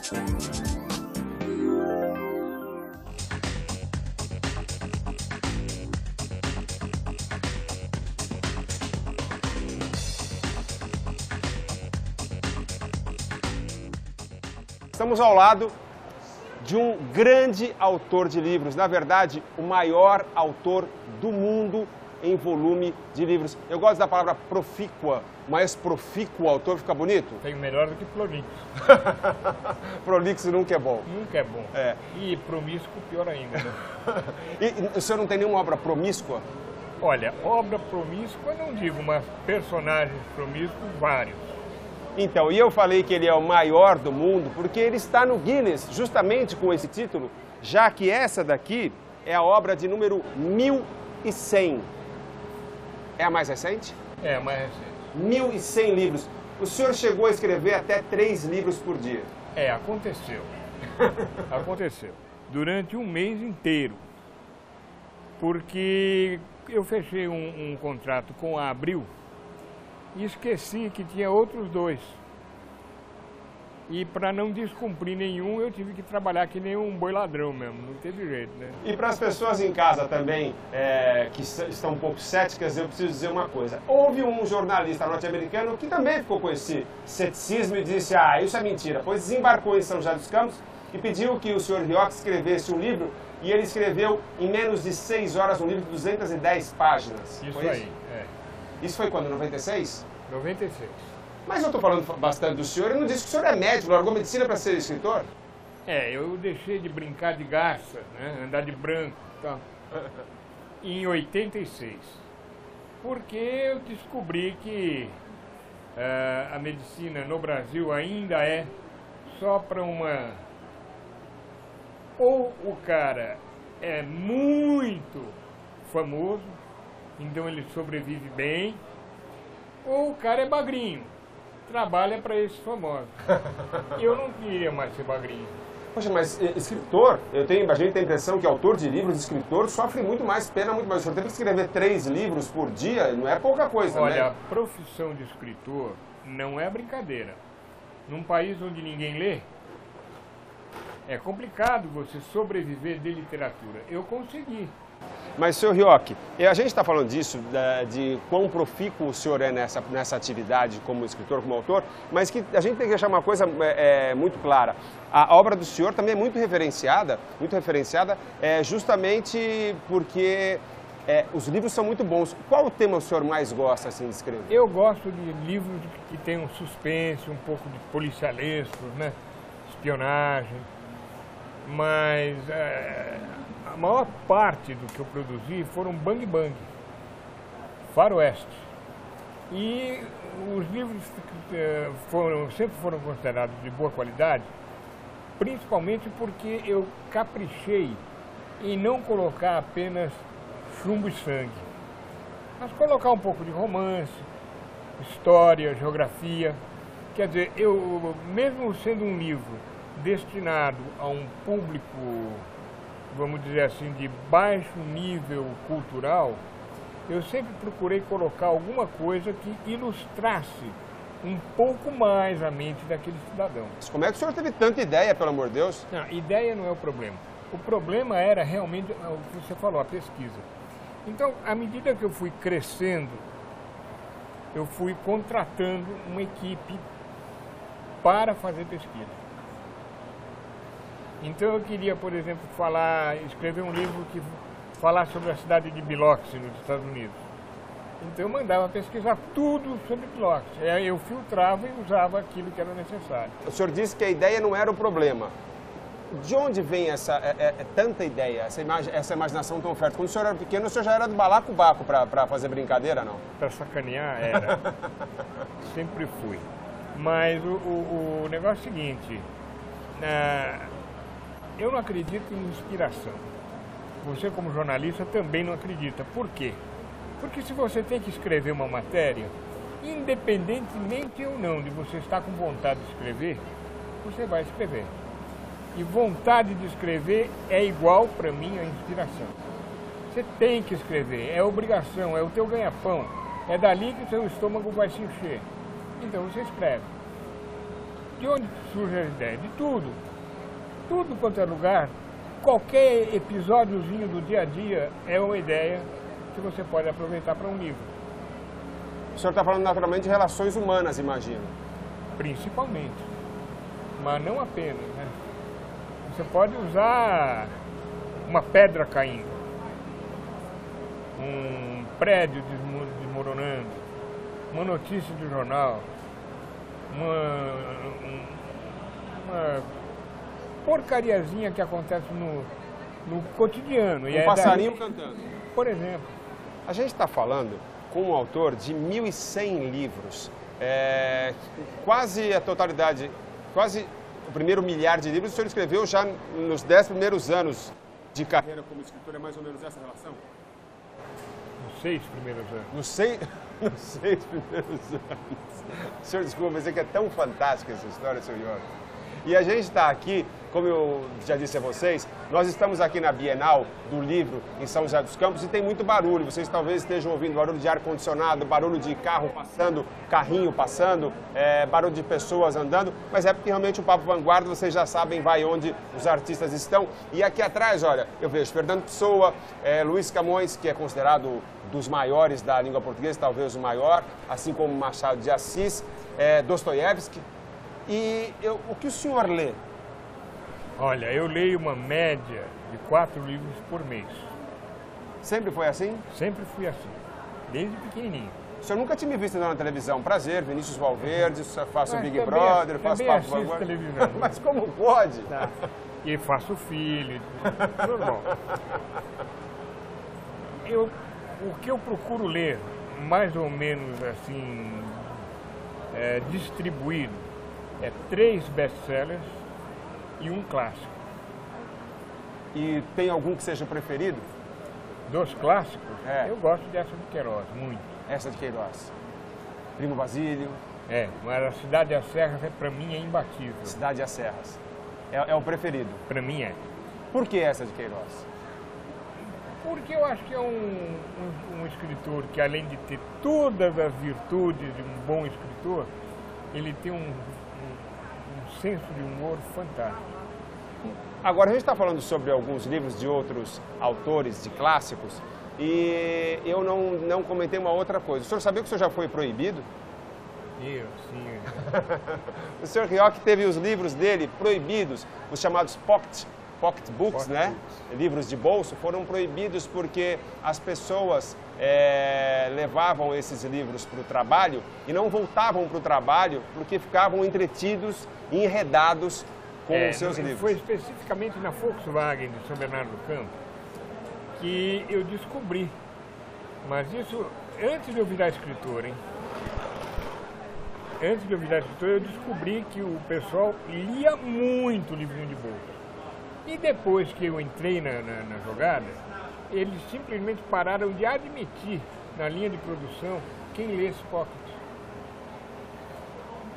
Estamos ao lado de um grande autor de livros, na verdade, o maior autor do mundo em volume de livros. Eu gosto da palavra profícua, mas profícuo autor fica bonito? Tem melhor do que prolixo. Prolixo nunca é bom. Nunca é bom. É. E promíscuo pior ainda, né? E o senhor não tem nenhuma obra promíscua? Olha, obra promíscua não digo, mas personagens promíscuos, vários. Então, e eu falei que ele é o maior do mundo porque ele está no Guinness, justamente com esse título, já que essa daqui é a obra de número 1100. É a mais recente? É a mais recente. 1100 livros. O senhor chegou a escrever até 3 livros por dia. É, aconteceu. Aconteceu. Durante um mês inteiro. Porque eu fechei um contrato com a Abril e esqueci que tinha outros 2. E para não descumprir nenhum, eu tive que trabalhar que nem um boi ladrão mesmo, não teve jeito, né? E para as pessoas em casa também, que estão um pouco céticas, eu preciso dizer uma coisa. Houve um jornalista norte-americano que também ficou com esse ceticismo e disse, isso é mentira, pois desembarcou em São José dos Campos e pediu que o senhor Rioch escrevesse um livro, e ele escreveu em menos de 6 horas um livro de 210 páginas. Isso aí, é. Isso foi quando, 96? 96. Mas eu estou falando bastante do senhor e não disse que o senhor é médico, largou medicina para ser escritor? É, eu deixei de brincar de garça, né, andar de branco e tal, em 86. Porque eu descobri que a medicina no Brasil ainda é só para uma... Ou o cara é muito famoso, então ele sobrevive bem, ou o cara é magrinho, trabalha para esses famosos. Eu não queria mais ser magrinho. Poxa, mas escritor, a gente tem a impressão que autor de livros, escritor, sofre muito mais, pena muito mais. O senhor teve que escrever 3 livros por dia, não é pouca coisa, né? Olha, a profissão de escritor não é brincadeira. Num país onde ninguém lê, é complicado você sobreviver de literatura. Eu consegui. Mas, senhor Rioch, a gente está falando disso, de quão profícuo o senhor é nessa atividade como escritor, como autor, mas que a gente tem que deixar uma coisa muito clara. A obra do senhor também é muito referenciada justamente porque os livros são muito bons. Qual o tema o senhor mais gosta assim, de escrever? Eu gosto de livros que tem um suspense, um pouco de policialesco, né? Espionagem, mas... A maior parte do que eu produzi foram bang bang, faroeste. E os livros sempre foram considerados de boa qualidade, principalmente porque eu caprichei em não colocar apenas chumbo e sangue, mas colocar um pouco de romance, história, geografia. Quer dizer, mesmo sendo um livro destinado a um público, vamos dizer assim, de baixo nível cultural, eu sempre procurei colocar alguma coisa que ilustrasse um pouco mais a mente daquele cidadão. Mas como é que o senhor teve tanta ideia, pelo amor de Deus? Não, ideia não é o problema. O problema era realmente o que você falou, a pesquisa. Então, à medida que eu fui crescendo, eu fui contratando uma equipe para fazer pesquisa. Então eu queria, por exemplo, escrever um livro que falasse sobre a cidade de Biloxi, nos Estados Unidos. Então eu mandava pesquisar tudo sobre Biloxi. Eu filtrava e usava aquilo que era necessário. O senhor disse que a ideia não era o problema. De onde vem tanta ideia, essa imaginação tão fértil? Quando o senhor era pequeno, o senhor já era do balacobaco para fazer brincadeira, não? Para sacanear, era. Sempre fui. Mas o negócio é o seguinte... Eu não acredito em inspiração. Você, como jornalista, também não acredita. Por quê? Porque se você tem que escrever uma matéria, independentemente ou não de você estar com vontade de escrever, você vai escrever. E vontade de escrever é igual, para mim, à inspiração. Você tem que escrever, é obrigação, é o teu ganha-pão. É dali que o seu estômago vai se encher. Então você escreve. De onde surgem as ideias, de tudo. Tudo quanto é lugar, qualquer episódiozinho do dia a dia é uma ideia que você pode aproveitar para um livro. O senhor está falando naturalmente de relações humanas, imagino. Principalmente, mas não apenas, né? Você pode usar uma pedra caindo, um prédio desmoronando, uma notícia de jornal, uma porcariazinha que acontece no cotidiano. Um passarinho cantando. Por exemplo. A gente está falando com um autor de 1.100 livros, quase a totalidade, quase o primeiro milhar de livros o senhor escreveu já nos 10 primeiros anos de carreira como escritor. É mais ou menos essa relação? Nos 6 primeiros anos. Nos 6 primeiros anos. O senhor, desculpa, mas é que é tão fantástica essa história, senhor Jorge. E a gente está aqui, como eu já disse a vocês, nós estamos aqui na Bienal do Livro em São José dos Campos e tem muito barulho. Vocês talvez estejam ouvindo barulho de ar-condicionado, barulho de carro passando, carrinho passando, barulho de pessoas andando, mas é porque realmente o Papo Vanguarda, vocês já sabem, vai onde os artistas estão. E aqui atrás, olha, eu vejo Fernando Pessoa, Luiz Camões, que é considerado dos maiores da língua portuguesa, talvez o maior, assim como Machado de Assis, Dostoiévski. E o que o senhor lê? Olha, eu leio uma média de 4 livros por mês. Sempre foi assim? Sempre fui assim, desde pequenininho. O senhor nunca tinha me visto na televisão. Prazer, Vinícius Valverde, faço o Big Brother, faço Papo Vanguarda. Televisão. Mas como pode? Tá. E faço filho, normal. O que eu procuro ler, mais ou menos assim, distribuído, 3 best-sellers e um clássico. E tem algum que seja o preferido? Dos clássicos, eu gosto dessa de Queiroz, muito. Essa de Queiroz. Primo Basílio. Mas a Cidade e as Serras, para mim, é imbatível. Cidade e as Serras. É o preferido? Para mim é. Por que essa de Queiroz? Porque eu acho que é um escritor que, além de ter todas as virtudes de um bom escritor, ele tem um senso de humor fantástico. Agora, a gente está falando sobre alguns livros de outros autores, de clássicos, e eu não comentei uma outra coisa. O senhor sabia que o senhor já foi proibido? Eu, sim. O senhor Rioch teve os livros dele proibidos, os chamados pocket books, né? Livros de bolso, foram proibidos porque as pessoas levavam esses livros para o trabalho e não voltavam para o trabalho porque ficavam entretidos e enredados com os seus livros. Foi especificamente na Volkswagen de São Bernardo do Campo que eu descobri, mas isso antes de eu virar escritor, hein? Antes de eu virar escritor, eu descobri que o pessoal lia muito livrinho de bolso. E depois que eu entrei na jogada, eles simplesmente pararam de admitir na linha de produção quem lê esse pocket.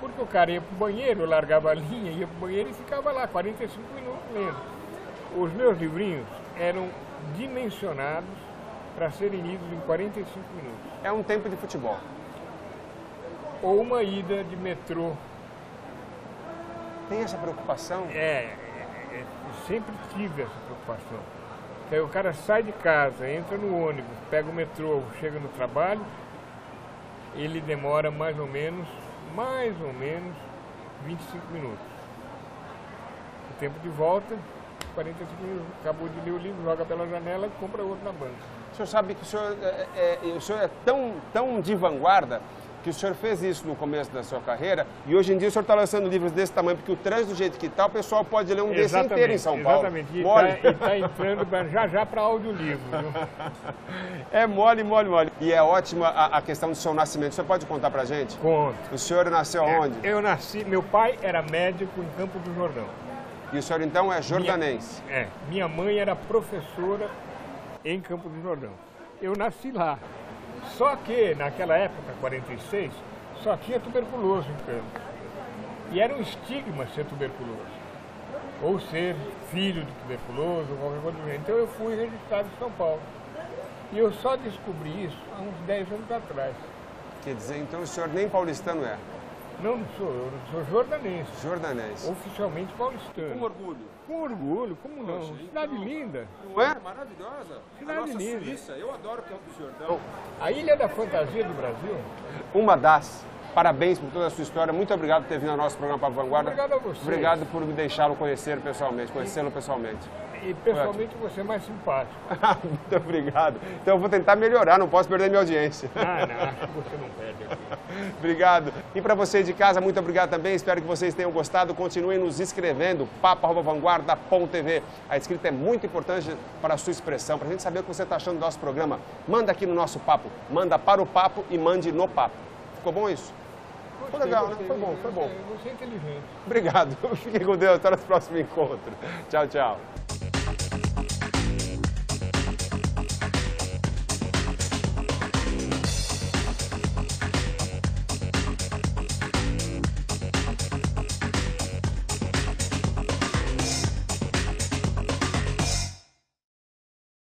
Porque o cara ia para o banheiro, eu largava a linha, ia para o banheiro e ficava lá 45 minutos lendo. Os meus livrinhos eram dimensionados para serem lidos em 45 minutos. É um tempo de futebol. Ou uma ida de metrô. Tem essa preocupação? Sempre tive essa preocupação. Aí o cara sai de casa, entra no ônibus, pega o metrô, chega no trabalho, ele demora mais ou menos 25 minutos. O tempo de volta, 45 minutos, acabou de ler o livro, joga pela janela e compra outro na banca. O senhor sabe que o senhor é tão de vanguarda que o senhor fez isso no começo da sua carreira e hoje em dia o senhor está lançando livros desse tamanho, porque o trânsito do jeito que está, o pessoal pode ler um desse inteiro em São Paulo. Exatamente, e está entrando já para audiolivro. É mole. E é ótima a questão do seu nascimento. O senhor pode contar para a gente? Conto. O senhor nasceu onde? Eu nasci, meu pai era médico em Campos do Jordão. E o senhor então é jordanense? Minha mãe era professora em Campos do Jordão. Eu nasci lá. Só que, naquela época, 46, só tinha tuberculoso em Campos. E era um estigma ser tuberculoso. Ou ser filho de tuberculoso, ou qualquer coisa do jeito. Então eu fui registrado em São Paulo. E eu só descobri isso há uns 10 anos atrás. Quer dizer, então o senhor nem paulistano é? Não, não sou, eu sou jordanense. Jordanense. Oficialmente paulistano. Com orgulho. Com orgulho, como não? Poxa, Cidade então, linda. Não é? Maravilhosa. Cidade a nossa linda. Suíça, eu adoro o Campo do Jordão. A Ilha da Fantasia do Brasil. Uma das. Parabéns por toda a sua história. Muito obrigado por ter vindo ao nosso programa Papo Vanguarda. Obrigado a você. Obrigado por me deixá-lo conhecê-lo pessoalmente. E pessoalmente você é mais simpático. Muito obrigado. Então eu vou tentar melhorar, não posso perder minha audiência. Não, acho que você não perde aqui. Obrigado. E para você de casa, muito obrigado também. Espero que vocês tenham gostado. Continuem nos inscrevendo, papo@vanguarda.tv. A escrita é muito importante para a sua expressão, para a gente saber o que você está achando do nosso programa. Manda aqui no nosso papo. Manda para o papo e mande no papo. Ficou bom isso? Foi legal, né? Foi bom, foi bom. Você é inteligente. Obrigado. Fiquem com Deus. Até o próximo encontro. Tchau, tchau.